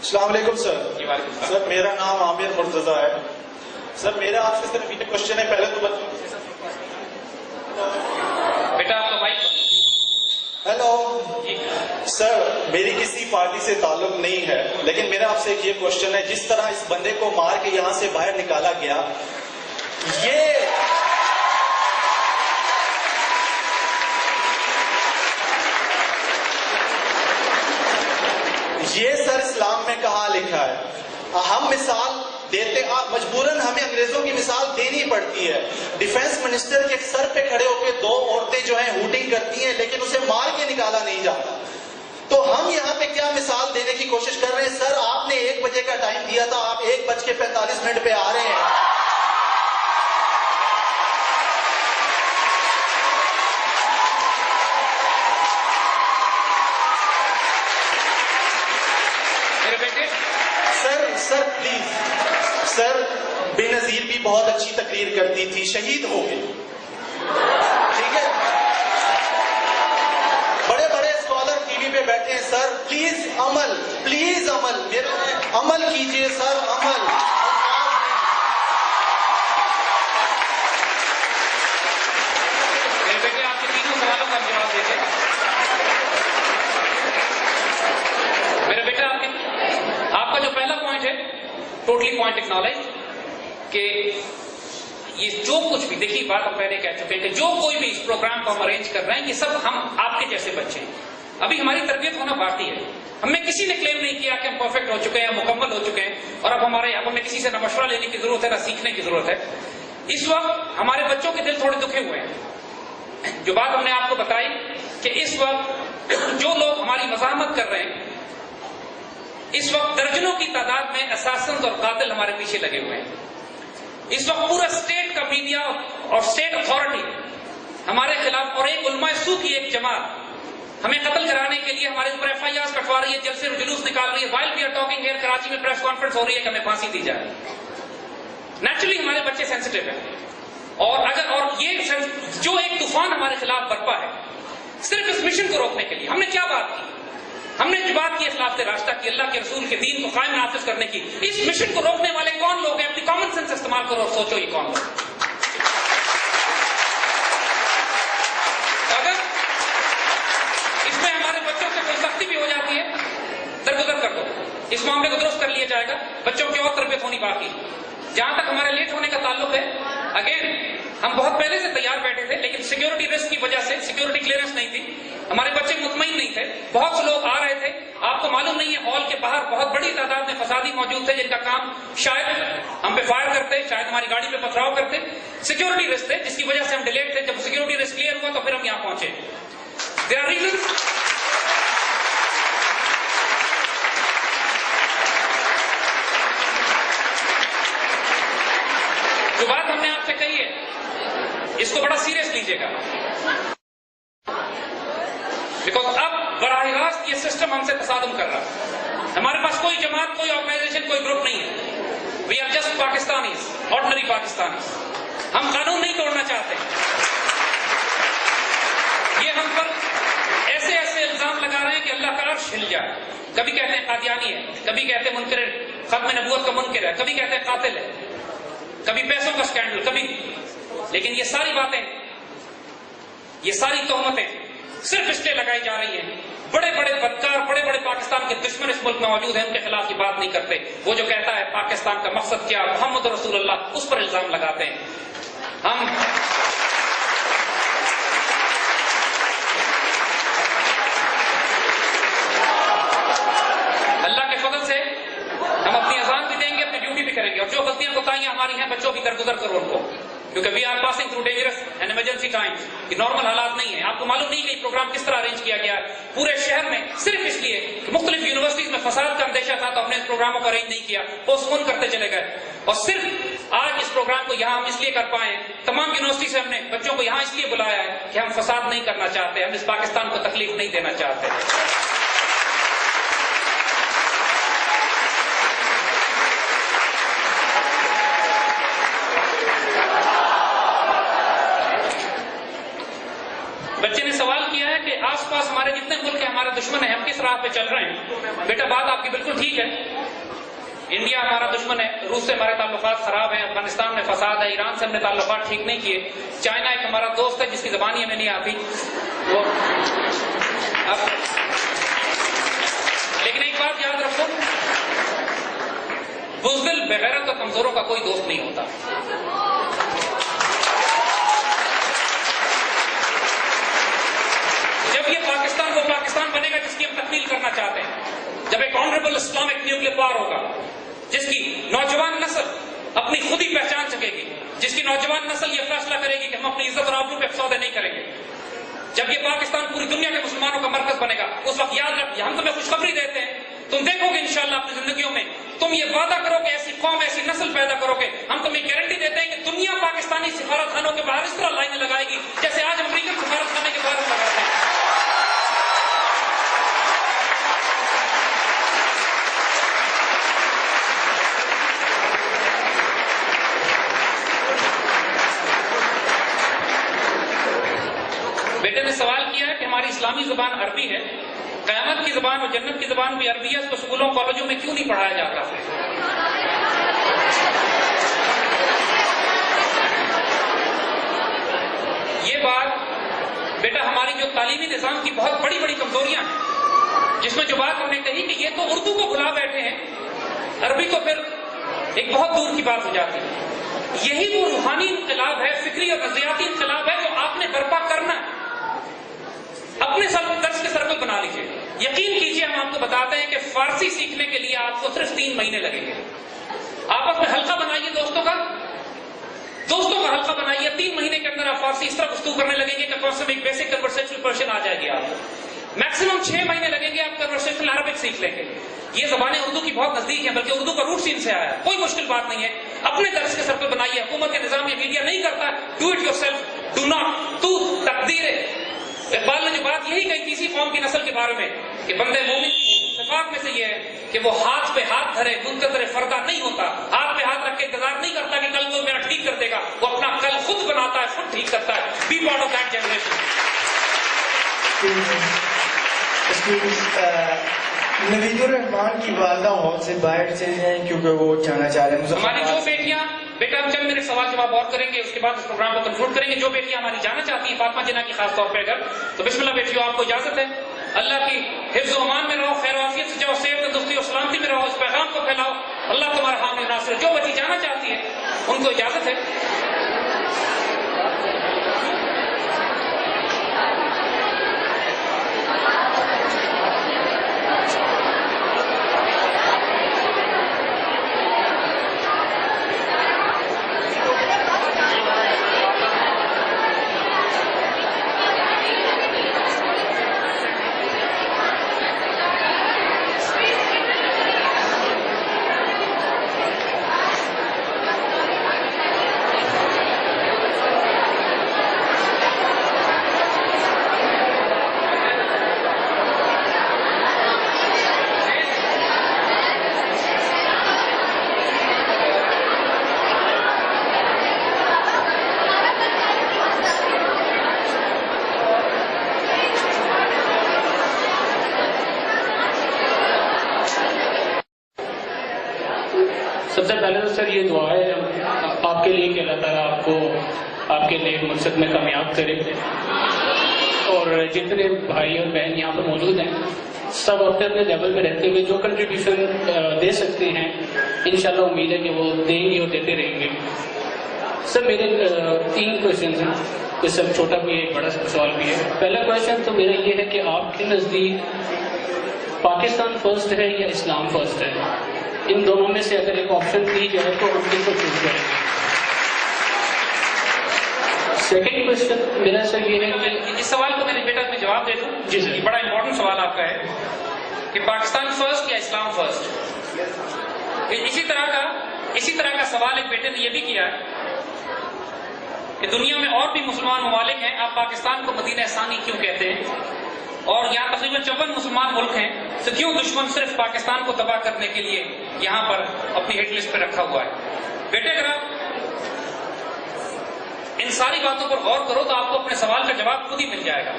السلام علیکم سر. سر میرا نام عامر مرتضیٰ ہے. سر میرا آپ سے صرف یہ کوشچن ہے. پہلے تو بیٹا آپ کا بھائی. ہیلو سر, میری کسی پارٹی سے تعلق نہیں ہے, لیکن میرا آپ سے ایک یہ کوشچن ہے. جس طرح اس بندے کو مار کے یہاں سے باہر نکالا گیا, یہ سر اسلام میں کہاں لکھا ہے؟ ہم مثال دیتے, مجبوراً ہمیں انگریزوں کی مثال دینی پڑتی ہے. ڈیفینس منسٹر کے سر پہ کھڑے ہو کے دو عورتیں جو ہیں ہوٹنگ کرتی ہیں, لیکن اسے مار کے نکالا نہیں جاتا. تو ہم یہاں پہ کیا مثال دینے کی کوشش کر رہے ہیں؟ سر آپ نے 1 بجے کا ٹائم دیا تھا, آپ 1:45 پہ آ رہے ہیں. سر پلیز سر, بے نظیر بھی بہت اچھی تقریر کرتی تھی, شہید ہو گئی. ٹھیک ہے, بڑے بڑے اسکالر ٹی وی پہ بیٹھے ہیں. سر پلیز عمل, پلیز عمل, میرا عمل کیجئے سر, عمل. میرے بیٹے آپ کے تینوں سوالوں کا جواب دیتے. میرے بیٹا آپ کا جو پہلا پوائنٹ ہے, ٹوٹلی پوائنٹ اکنالج, کہ یہ جو کچھ بھی, دیکھیے بات ہم پہلے کہہ چکے ہیں کہ جو کوئی بھی اس پروگرام کو ہم ارینج کر رہے ہیں, یہ سب ہم آپ کے جیسے بچے ہیں. ابھی ہماری تربیت ہونا باقی ہے. ہمیں کسی نے کلیم نہیں کیا کہ ہم پرفیکٹ ہو چکے ہیں, مکمل ہو چکے ہیں, اور اب ہمیں کسی سے نہ مشورہ لینے کی ضرورت ہے نہ سیکھنے کی ضرورت ہے. اس وقت ہمارے بچوں کے دل تھوڑے دکھے ہوئے ہیں. جو بات ہم نے آپ کو بتائی کہ اس وقت جو لوگ ہماری مزاحمت کر رہے ہیں, اس وقت درجنوں کی تعداد میں اساسنز اور قاتل ہمارے پیچھے لگے ہوئے ہیں. اس وقت پورا اسٹیٹ کا میڈیا اور اسٹیٹ اتھارٹی ہمارے خلاف, اور ایک علماء سو کی ایک جماعت ہمیں قتل کرانے کے لیے ہمارے اوپر FIRs کٹوا رہی ہے, جلسے اور جلوس نکال رہی ہے. While we are talking here, Karachi میں پریس کانفرنس ہو رہی ہے کہ ہمیں پھانسی دی جائے. نیچرلی ہمارے بچے سینسٹیو ہیں, اور یہ جو ایک طوفان ہمارے خلاف برپا ہے, صرف اس مشن کو روکنے کے لیے ہم نے کیا بات کی؟ ہم نے جو بات کی اخلاق راستہ کی, اللہ کے رسول کے دین کو قائم نافذ کرنے کی. اس مشن کو روکنے والے کون لوگ ہیں؟ اپنی کامن سینس استعمال کرو اور سوچو یہ کون لوگ. اگر اس میں ہمارے بچوں سے کوئی سختی بھی ہو جاتی ہے, درگزر کر دو, اس معاملے کو درست کر لیا جائے گا. بچوں کی اور تربیت ہونی باقی. جہاں تک ہمارے لیٹ ہونے کا تعلق ہے, اگین ہم بہت پہلے سے تیار بیٹھے تھے, لیکن سیکیورٹی رسک کی وجہ سے سیکیورٹی کلیئرنس نہیں تھی, ہمارے بچے مطمئن نہیں تھے. بہت سے لوگ آ رہے تھے, آپ کو معلوم نہیں ہے ہال کے باہر بہت بڑی تعداد میں فسادی موجود تھے, جن کا کام شاید ہم پہ فائر کرتے, شاید ہماری گاڑی پہ پتھراؤ کرتے. سیکیورٹی رسک تھے جس کی وجہ سے ہم ڈیلیٹ تھے. جب سیکیورٹی رسک کلیئر ہوا تو پھر ہم یہاں پہنچے. There are reasons. جو بات ہم نے آپ سے کہی ہے, اس کو بڑا سیریس لیجیے گا, بیکاز اب براہ راست یہ سسٹم ہم سے تصادم کر رہا ہے. ہمارے پاس کوئی جماعت, کوئی آرگنائزیشن, کوئی گروپ نہیں ہے. We are just Pakistanis, ordinary Pakistanis. ہم قانون نہیں توڑنا چاہتے. یہ ہم پر ایسے الزام لگا رہے ہیں کہ اللہ کا عرش ہل جائے. کبھی کہتے ہیں قادیانی ہے, کبھی کہتے ہیں منکر ختم نبوت کا منکر ہے, کبھی کہتے ہیں قاتل ہے, کبھی پیسوں کا اسکینڈل, کبھی. لیکن یہ ساری باتیں, یہ ساری تہمتیں صرف اس لیے لگائی جا رہی ہیں. بڑے بڑے بدکار, بڑے بڑے پاکستان کے دشمن اس ملک میں موجود ہیں, ان کے خلاف یہ بات نہیں کرتے. وہ جو کہتا ہے پاکستان کا مقصد کیا, محمد رسول اللہ, اس پر الزام لگاتے ہیں. ہم اللہ کے فضل سے ہم اپنی اذان بھی دیں گے, اپنی ڈیوٹی بھی کریں گے, اور جو غلطیاں کوتاہیاں ہماری ہیں بچوں بھی درگزر کرو ان کو, کیونکہ we are passing through dangerous and emergency times. یہ نارمل حالات نہیں ہیں. آپ کو معلوم نہیں کہ یہ پروگرام کس طرح ارینج کیا گیا ہے پورے شہر میں, صرف اس لیے کہ مختلف یونیورسٹیز میں فساد کا اندیشہ تھا, تو ہم نے اس پروگراموں کو ارینج نہیں کیا, پوسٹ پون کرتے چلے گئے. اور صرف آج اس پروگرام کو یہاں ہم اس لیے کر پائے, تمام یونیورسٹی سے ہم نے بچوں کو یہاں اس لیے بلایا ہے کہ ہم فساد نہیں کرنا چاہتے, ہم اس پاکستان کو تکلیف نہیں دینا چاہتے. بچے نے سوال کیا ہے کہ آس پاس ہمارے جتنے ملک ہیں ہمارے دشمن ہیں, ہم کس راہ پہ چل رہے ہیں. بیٹا بات آپ کی بالکل ٹھیک ہے، انڈیا ہمارا دشمن ہے، روس سے ہمارے تعلقات خراب ہیں، افغانستان میں فساد ہے، ایران سے ہم نے تعلقات ٹھیک نہیں کیے، چائنا ایک ہمارا دوست ہے جس کی زبان ہی ہمیں نہیں آتی وہ لیکن ایک بات یاد رکھو، بزدل بغیرت اور کمزوروں کا کوئی دوست نہیں ہوتا۔ جب یہ پاکستان وہ پاکستان بنے گا جس کی ہم تکمیل کرنا چاہتے ہیں، جب ایک آنریبل اسلامک نیوکلیئر پاور ہوگا جس کی نوجوان نسل اپنی خود ہی پہچان سکے گی، جس کی نوجوان نسل یہ فیصلہ کرے گی کہ ہم اپنی عزت اور آبرو پہ افسردہ نہیں کریں گے، جب یہ پاکستان پوری دنیا کے مسلمانوں کا مرکز بنے گا، اس وقت یاد رکھ، ہم تمہیں خوشخبری دیتے ہیں، تم دیکھو گے انشاءاللہ اپنی زندگیوں میں تم یہ وعدہ کرو گے، ایسی قوم ایسی نسل پیدا کرو گے، ہم تمہیں گارنٹی دیتے ہیں کہ دنیا پاکستانی سفارت خانوں کے باہر اس طرح لائنیں لگائے گی جیسے آج امریکن سفارت خانے کے باہر لگاتے ہیں۔ بیٹے نے سوال کیا ہے کہ ہماری اسلامی زبان عربی ہے، قیامت کی زبان اور جنت کی زبان بھی عربی ہے، اس کو اسکولوں کالجوں میں کیوں نہیں پڑھایا جاتا؟ یہ بات بیٹا ہماری جو تعلیمی نظام کی بہت بڑی بڑی کمزوریاں ہیں، جس میں جو بات ہم نے کہی کہ یہ تو اردو کو بھلا بیٹھے ہیں، عربی تو پھر ایک بہت دور کی بات ہو جاتی ہے۔ یہی وہ روحانی انقلاب ہے، فکری اور نظریاتی انقلاب ہے جو آپ نے برپا کرنا ہے۔ اپنے درس کے سرکل بنا لیجیے، یقین کیجیے ہم آپ کو بتاتے ہیں کہ فارسی سیکھنے کے لیے آپ کو صرف 3 مہینے لگیں گے۔ آپس میں حلقہ بنائیے دوستوں کا حلقہ بنائیے، 3 مہینے کے اندر آپ فارسی اس طرح گفتگو کرنے لگیں گے کہ کم سے کم ایک بیسک کنورسیشنل پرشن آ جائے گی آپ کو۔ میکسیمم 6 مہینے لگیں گے، آپ کنورسیشنل عربک سیکھ لیں گے۔ یہ زبانیں اردو کی بہت نزدیک ہیں، بلکہ اردو کا روٹ سین سے آیا ہے، کوئی مشکل بات نہیں ہے۔ اپنے درس کے سرکل بنائیے، حکومت کے نظام یہ میڈیا نہیں کرتا، do it your self, do not تو تقدیر ہے۔ اقبال نے جو بات یہی کہی تھی اسی قوم کی نسل کے بارے میں کہ بندے مومن کی صفات میں سے یہ ہے کہ وہ ہاتھ پہ ہاتھ دھرے منتظر فردہ نہیں ہوتا، ہاتھ پہ ہاتھ رکھ کے انتظار نہیں کرتا کہ کل کوئی میرا ٹھیک کر دے گا، وہ اپنا کل خود بناتا ہے، خود ٹھیک کرتا ہے۔ Be part of that generation. Naveed ur-Rahman کی والدہ ہال سے باہر سے ہیں کیونکہ وہ جانا چاہ رہے ہیں۔ ہماری جو بیٹیاں، بیٹا ہم چند میرے سوال جواب اور کریں گے، اس کے بعد اس پروگرام کو کنکلوڈ کریں گے۔ جو بیٹیاں ہماری جانا چاہتی ہیں فاطمہ جناح کی خاص طور پہ اگر تو بسم اللہ بیٹیوں، آپ کو اجازت ہے، اللہ کی حفظ و امان میں رہو، خیر و عافیت سے جاؤ، صحت تندرستی اور سلامتی میں رہو، اس پیغام کو پھیلاؤ، اللہ تمہارا حامی ناصر۔ جو بچی جانا چاہتی ہے ان کو اجازت ہے۔ سب سے پہلے تو سر یہ دعا ہے آپ کے لیے کہ اللہ تعالیٰ آپ کو آپ کے نیک مقصد میں کامیاب کرے، اور جتنے بھائی اور بہن یہاں پر موجود ہیں سب اپنے اپنے لیول میں رہتے ہوئے جو کنٹریبیوشن دے سکتے ہیں انشاءاللہ امید ہے کہ وہ دیں گے اور دیتے رہیں گے۔ سر میرے 3 کویشچنز ہیں، کوئی سب چھوٹا بھی ہے ایک بڑا سوال بھی ہے۔ پہلا کویشچن تو میرا یہ ہے کہ آپ کے نزدیک پاکستان فرسٹ ہے یا اسلام فرسٹ ہے؟ ان دونوں میں سے اگر ایک آپشن دی جائے تو ہم کن کو چوز کریں گے؟ سیکنڈ کویشچن میرا سر یہ ہے کہ اس سوال کو میرے بیٹا میں جواب دے دوں؟ جی سر۔ یہ بڑا امپورٹنٹ سوال آپ کا ہے کہ پاکستان فرسٹ یا اسلام فرسٹ۔ اسی طرح کا سوال ایک بیٹے نے یہ بھی کیا ہے کہ دنیا میں اور بھی مسلمان ممالک ہیں، آپ پاکستان کو مدینہ ثانی کیوں کہتے ہیں؟ اور یہاں تقریباً 54 مسلمان ملک ہیں، تو کیوں دشمن صرف پاکستان کو تباہ کرنے کے لیے یہاں پر اپنی ہٹ لسٹ پہ رکھا ہوا ہے؟ بیٹے اگر آپ ان ساری باتوں پر غور کرو تو آپ کو اپنے سوال کا جواب خود ہی مل جائے گا۔